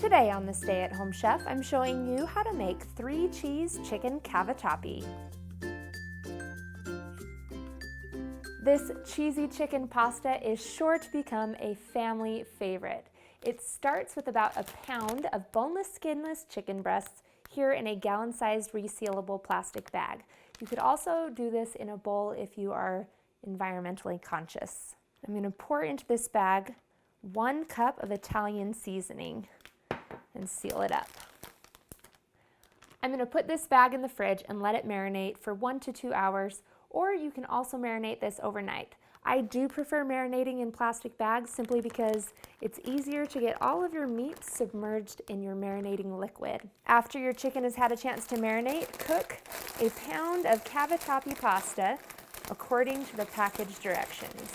Today on the Stay at Home Chef, I'm showing you how to make 3 cheese chicken cavatappi. This cheesy chicken pasta is sure to become a family favorite. It starts with about a pound of boneless, skinless chicken breasts here in a gallon-sized resealable plastic bag. You could also do this in a bowl if you are environmentally conscious. I'm going to pour into this bag 1 cup of Italian seasoning and seal it up. I'm going to put this bag in the fridge and let it marinate for 1 to 2 hours, or you can also marinate this overnight. I do prefer marinating in plastic bags simply because it's easier to get all of your meat submerged in your marinating liquid. After your chicken has had a chance to marinate, cook a pound of cavatappi pasta according to the package directions.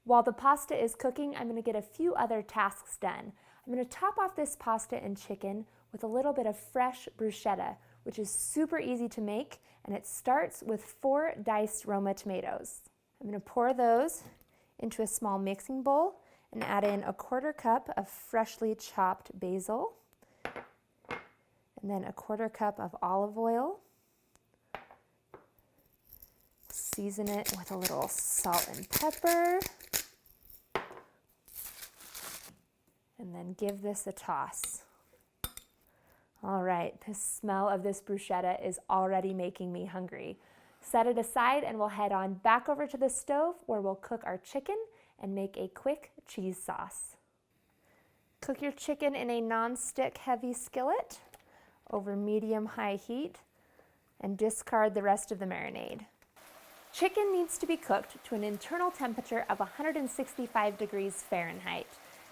While the pasta is cooking, I'm going to get a few other tasks done. I'm going to top off this pasta and chicken with a little bit of fresh bruschetta, which is super easy to make, and it starts with 4 diced Roma tomatoes. I'm going to pour those into a small mixing bowl and add in a 1/4 cup of freshly chopped basil, and then a 1/4 cup of olive oil. Season it with a little salt and pepper. And then give this a toss. All right, the smell of this bruschetta is already making me hungry. Set it aside and we'll head on back over to the stove where we'll cook our chicken and make a quick cheese sauce. Cook your chicken in a non-stick heavy skillet over medium-high heat and discard the rest of the marinade. Chicken needs to be cooked to an internal temperature of 165 degrees Fahrenheit.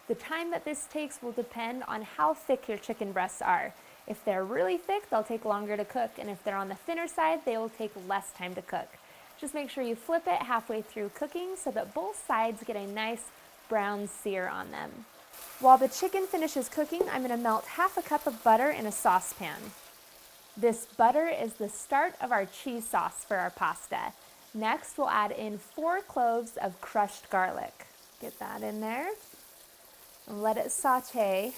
The time that this takes will depend on how thick your chicken breasts are. If they're really thick, they'll take longer to cook, and if they're on the thinner side, they will take less time to cook. Just make sure you flip it halfway through cooking so that both sides get a nice brown sear on them. While the chicken finishes cooking, I'm going to melt 1/2 cup of butter in a saucepan. This butter is the start of our cheese sauce for our pasta. Next, we'll add in 4 cloves of crushed garlic. Get that in there. And let it saute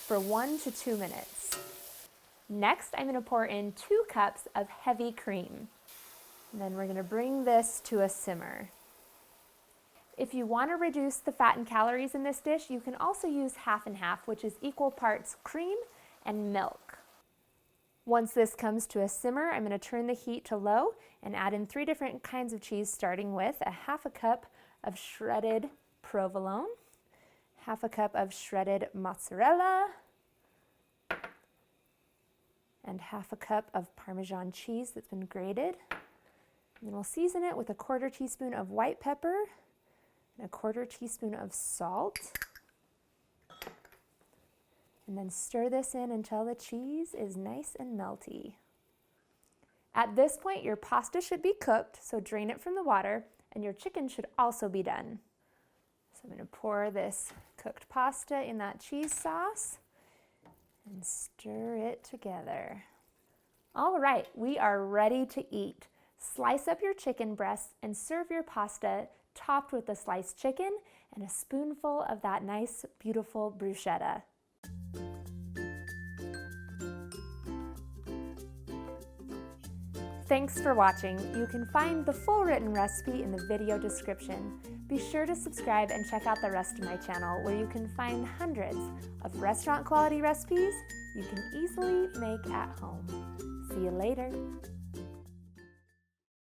for 1 to 2 minutes. Next, I'm going to pour in 2 cups of heavy cream. And then we're going to bring this to a simmer. If you want to reduce the fat and calories in this dish, you can also use 1/2 and 1/2, which is equal parts cream and milk. Once this comes to a simmer, I'm going to turn the heat to low and add in 3 different kinds of cheese, starting with 1/2 cup of shredded provolone, 1/2 cup of shredded mozzarella, and 1/2 cup of Parmesan cheese that's been grated. And then we'll season it with a 1/4 teaspoon of white pepper and a 1/4 teaspoon of salt. And then stir this in until the cheese is nice and melty. At this point, your pasta should be cooked, so drain it from the water, and your chicken should also be done. So I'm going to pour this cooked pasta in that cheese sauce and stir it together. All right, we are ready to eat. Slice up your chicken breasts and serve your pasta topped with the sliced chicken and a spoonful of that nice, beautiful bruschetta. Thanks for watching. You can find the full written recipe in the video description. Be sure to subscribe and check out the rest of my channel where you can find hundreds of restaurant quality recipes you can easily make at home. See you later.